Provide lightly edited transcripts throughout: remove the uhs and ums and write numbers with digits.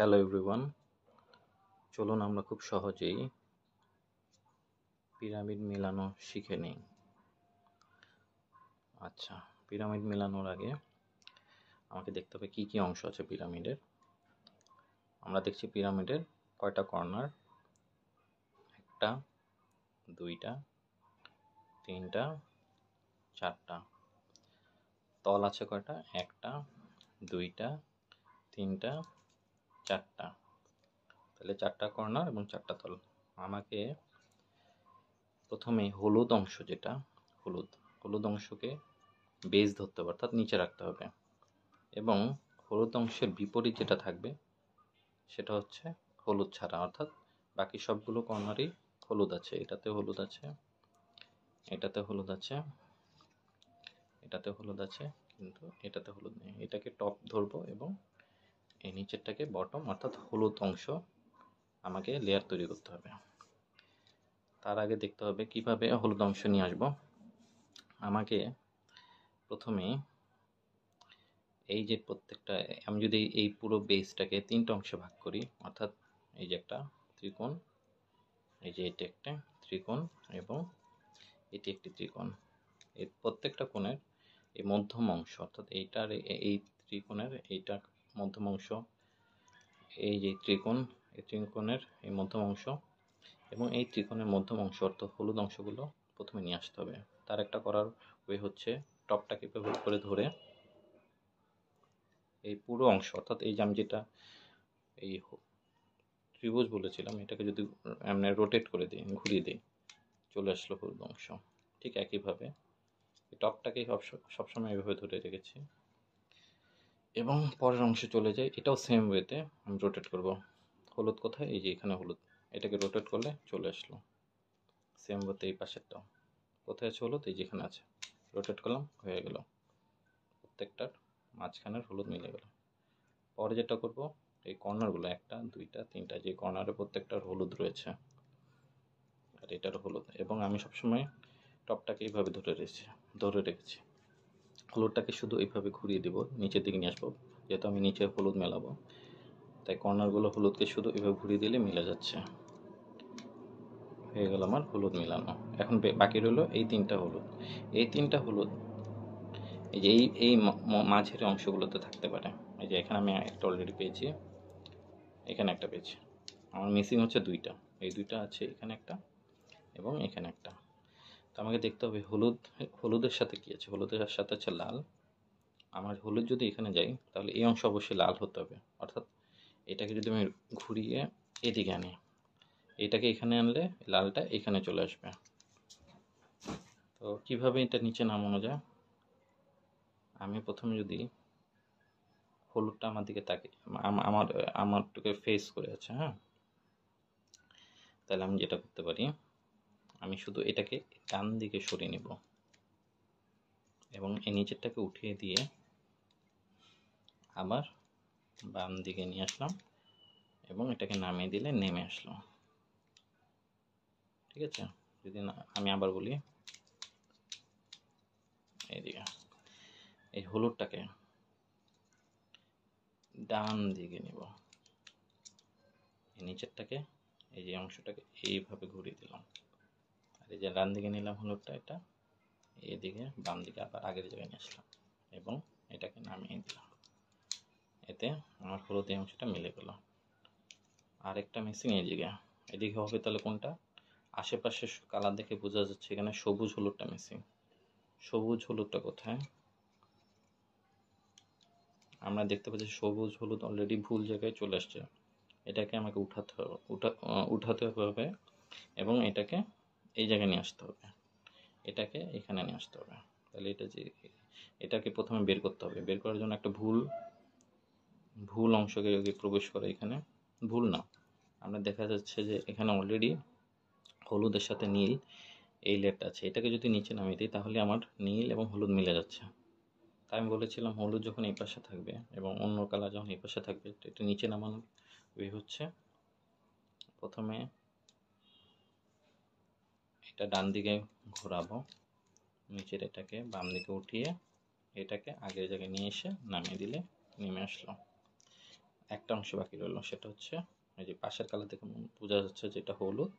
Hello everyone, চলুন আমরা খুব সহজেই পিরামিড মেলানো শিখে নিই। আচ্ছা, পিরামিড মেলানোর আগে আমাকে দেখতে হবে কি কি অংশ আছে পিরামিডের। আমরা দেখছি পিরামিডের কয়টা কর্নার, একটা, দুইটা, তিনটা, চারটা। তল আছে কয়টা, একটা, দুইটা, তিনটা, চারটা। তাহলে চারটা কর্নার এবং চারটা তল। আমাকে প্রথমে হলুদ অংশ, যেটা হলুদ অংশকে বেস ধরতে হবে, অর্থাৎ নিচে রাখতে হবে, এবং হলুদ অংশের বিপরীত যেটা থাকবে সেটা হচ্ছে হলুদ ছাড়া, অর্থাৎ বাকি সবগুলো কর্নারই হলুদ আছে। এটাতে হলুদ আছে, এটাতে হলুদ আছে, এটাতে হলুদ আছে, কিন্তু এটাতে হলুদ নেই। এটাকে টপ ধরবো এবং এই নিচেরটাকে বটম, অর্থাৎ হলুদ অংশ আমাকে লেয়ার তৈরি করতে হবে। তার আগে দেখতে হবে কিভাবে হলুদ অংশ নিয়ে আসবো। আমাকে প্রথমে এই যে প্রত্যেকটা, আমি যদি এই পুরো বেসটাকে তিনটা অংশে ভাগ করি, অর্থাৎ এই যে একটা ত্রিকোণ, এই যে এটি একটা ত্রিকোণ এবং এটি একটি ত্রিকোণ। এই প্রত্যেকটা কোণের এই মধ্যম অংশ, অর্থাৎ এইটার এই ত্রিকোণের এইটা মধ্যম অংশ, এই যে ত্রিকোণ, এই ত্রিকোণের এই মধ্যম অংশ এবং এই ত্রিকোণের মধ্যম অংশ, অর্থাৎ হলুদ অংশগুলো প্রথমে নিয়ে আসতে হবে। তার একটা করার ওয়ে হচ্ছে টপটাকে ব্যবহার করে ধরে এই পুরো অংশ, অর্থাৎ এই যে আমি যেটা এই ত্রিভুজ বলেছিলাম, এটাকে যদি আমরা রোটেট করে দিই, ঘুরিয়ে দিই, চলে আসলো হলুদ অংশ। ঠিক একইভাবে টপটাকে সবসময় এভাবে ধরে রেখেছি এবং পরের অংশে চলে যায়, এটাও সেম ওয়েতে আমি রোটেট করব। হলুদ কোথায়, এই যে এখানে হলুদ, এটাকে রোটেট করলে চলে আসলো সেম ওয়েতে। এই পাশেরটাও কোথায় আছে হলুদ, এই যেখানে আছে, রোটেট করলাম, হয়ে গেল, প্রত্যেকটার মাঝখানের হলুদ মিলে গেল। পরে যেটা করব, এই কর্নারগুলো, একটা, দুইটা, তিনটা, যে কর্নারে প্রত্যেকটার হলুদ রয়েছে আর এটার হলুদ, এবং আমি সবসময় টপটাকে এইভাবে ধরে রেখেছি। হলুদটাকে শুধু এইভাবে ঘুরিয়ে দিব, নিচের দিকে নিয়ে আসবো, যেহেতু আমি নিচে হলুদ মেলাবো, তাই কর্নারগুলো হলুদকে শুধু এইভাবে ঘুরিয়ে দিলে মিলে যাচ্ছে। হয়ে গেল আমার হলুদ মেলানো। এখন বাকি রইলো এই তিনটা হলুদ। এই তিনটা হলুদ এই যে এই মাঝের অংশগুলোতে থাকতে পারে। এই যে এখানে আমি একটা অলরেডি পেয়েছি, এখানে একটা পেয়েছি, আমার মিসিং হচ্ছে দুইটা। এই দুইটা আছে, এখানে একটা এবং এখানে একটা। তো আমাকে দেখতে হবে হলুদের সাথে কী আছে। হলুদের সাথে আছে লাল। আমার হলুদ যদি এখানে যাই, তাহলে এই অংশ অবশ্যই লাল হতে হবে, অর্থাৎ এটাকে যদি আমি ঘুরিয়ে এদিকে আনি, এটাকে এখানে আনলে লালটা এখানে চলে আসবে। তো কিভাবে এটা নিচে নামানো যায়, আমি প্রথমে যদি হলুদটা আমার দিকে তাকে আমারটাকে ফেস করে আছে, হ্যাঁ, তাহলে আমি যেটা করতে পারি, আমি শুধু এটাকে ডান দিকে সরিয়ে নেব এবং এই নিচেরটাকে উঠিয়ে দিয়ে আবার বাম দিকে নিয়ে আসলাম এবং এটাকে নামিয়ে দিলে নেমে আসলো। ঠিক আছে, যদি না, আমি আবার বলি, এইদিকে এই হলুদটাকে ডান দিকে নিব, এই নিচেরটাকে, এই যে অংশটাকে এইভাবে ঘুরিয়ে দিলাম, আর এই যে ডান দিকে নিলাম হলুদটা, এটা এদিকে বাম দিকে আবার আগের জায়গায় নিয়ে আসলাম এবং এটাকে নামিয়ে দিলাম। এতে আমার হলুদ এই অংশটা মিলে গেল। আরেকটা মিসিং এই জায়গায়, এদিকে হবে, তাহলে কোনটা, আশেপাশে কালার দেখে বোঝা যাচ্ছে এখানে সবুজ হলুদটা মিসিং। সবুজ হলুদটা কোথায়, আমরা দেখতে পাচ্ছি সবুজ হলুদ অলরেডি ভুল জায়গায় চলে আসছে। এটাকে আমাকে উঠাতে হবে এবং এটাকে এই জায়গায় নিয়ে আসতে হবে, এটাকে এখানে নিয়ে আসতে হবে। তাহলে এটাকে প্রথমে বের করতে হবে। বের করার জন্য একটা ভুল অংশকে প্রবেশ করে, এখানে ভুল না, আমরা দেখা যাচ্ছে যে এখানে অলরেডি হলুদের সাথে নীল এই লেয়ারটা আছে। এটাকে যদি নিচে নামিয়ে দিই, তাহলে আমার নীল এবং হলুদ মিলে যাচ্ছে। তাই আমি বলেছিলাম হলুদ যখন এই পাশে থাকবে এবং অন্য কালার যখন এই পাশে থাকবে, তো এটা নিচে নামানোর ওয়ে হচ্ছে প্রথমে এটা ডান দিকে ঘোরাবো, নিচের এটাকে বাম দিকে উঠিয়ে এটাকে আগের জায়গায় নিয়ে এসে নামিয়ে দিলে নেমে আসলো। একটা অংশ বাকি রইলো, সেটা হচ্ছে এই যে পাশের কালার দেখে বোঝা যাচ্ছে যেটা হলুদ,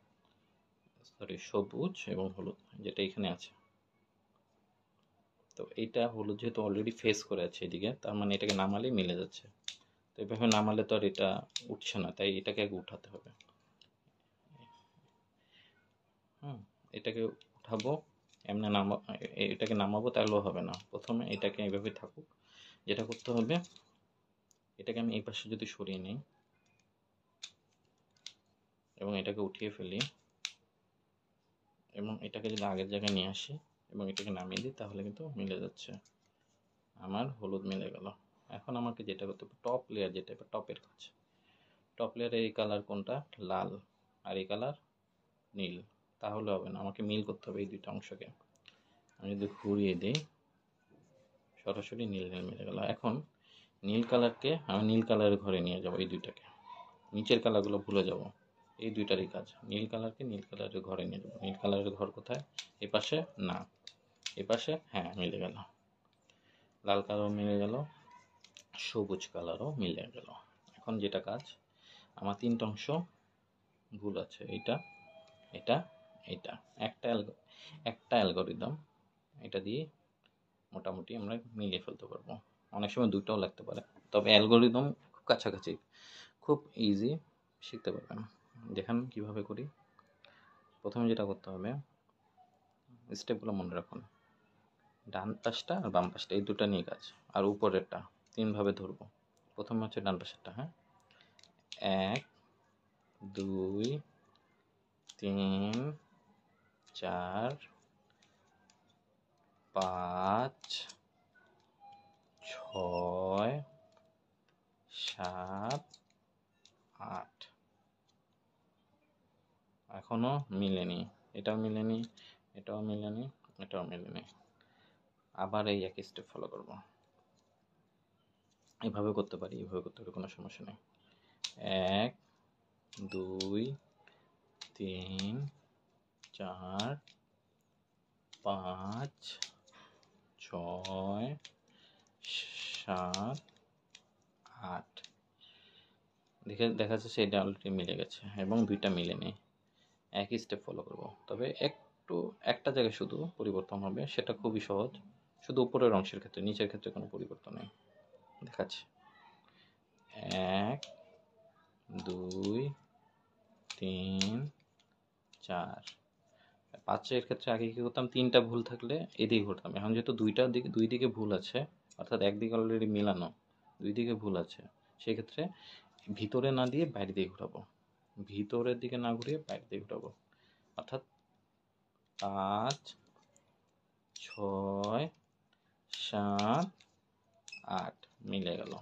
সরি সবুজ এবং হলুদ যেটা এখানে আছে। তো এইটা হলুদ যেহেতু অলরেডি ফেস করে আছে এদিকে, তার মানে এটাকে নামালেই মিলে যাচ্ছে। তো এভাবে নামালে তো আর এটা উঠছে না, তাই এটাকে আগে উঠাতে হবে। এটাকে উঠাবো, এমনি এটাকে নামাবো তাহলেও হবে না, প্রথমে এটাকে এইভাবে থাকুক। যেটা করতে হবে, এটাকে আমি এই পাশে যদি সরিয়ে নিই এবং এটাকে উঠিয়ে ফেলি এবং এটাকে যদি আগের জায়গায় নিয়ে আসি এবং এটাকে নামিয়ে দিই, তাহলে কিন্তু মিলে যাচ্ছে। আমার হলুদ মিলে গেল। এখন আমাকে যেটা করতে হবে, টপ লেয়ার যেটা, টপের কাজ। টপ লেয়ারে এই কালার কোনটা? লাল, আর এই কালার নীল। তাহলে হবে না, আমাকে মিল করতে হবে এই দুইটা অংশকে। আমি যদি ঘুরিয়ে দিই, সরাসরি নীল নীল মিলে গেল। এখন নীল কালারকে আমি নীল কালারের ঘরে নিয়ে যাব, এই দুইটাকে। নিচের কালারগুলো ভুলে যাব, এই দুইটারই কাজ। নীল কালারকে নীল কালারের ঘরে নিয়ে যাবো। নীল কালারের ঘর কোথায়? এই পাশে না, এই পাশে, হ্যাঁ মিলে গেল। লাল কালারও মিলে গেল, সবুজ কালারও মিলে গেল। এখন যেটা কাজ, আমার তিনটা অংশ ভুল আছে, এইটা, এটা, এটা। একটা অ্যালগরিদম, এটা দিয়ে মোটামুটি আমরা মিলিয়ে ফেলতে পারবো। অনেক সময় দুটোও লাগতে পারে, তবে অ্যালগরিদম খুব কাছাকাছি, খুব ইজি, শিখতে পারবেন। দেখেন কিভাবে করি। প্রথমে যেটা করতে হবে, স্টেপগুলো মনে রাখুন। ডান পাশটা আর বাম পাশটা এই দুটো নিয়ে কাজ, আর উপরেরটা তিনভাবে ধরবো। প্রথমে হচ্ছে ডান পাশেরটা, হ্যাঁ, 1 2 3 4 5 6 7 8। এখনো মিলেনি, এটাও মিলেনি, এটাও মিলেনি, এটাও মিলেনি। আবার এই একই স্টেপ ফলো করব। এভাবে করতে পারি, এভাবে করতে পারি, কোনো সমস্যা নেই। 1 2 3 4 5 6 7 8। দেখা যাচ্ছে এটা অলরেডি মিলে গেছে এবং দুইটা মিলেনি। একই স্টেপ ফলো করব, তবে একটু একটা জায়গায় শুধু পরিবর্তন হবে, সেটা খুবই সহজ। শুধু উপরের অংশের ক্ষেত্রে, নিচের ক্ষেত্রে কোনো পরিবর্তন নেই। দেখাচ্ছি, 1 2 3 4 5 এর ক্ষেত্রে আগে কি করতাম, তিনটা ভুল থাকলে এদিকে ঘুরতাম। এখন যেহেতু দুই দিকে ভুল আছে, অর্থাৎ একদিকে অলরেডি মিলানো, দুই দিকে ভুল আছে, সেক্ষেত্রে ভিতরে না দিয়ে বাইরে দিয়ে ঘুরাবো, ভিতরের দিকে না ঘুরিয়ে বাইরে দিয়ে ঘুরাবো। অর্থাৎ 5 6 7 8 মিলে গেল।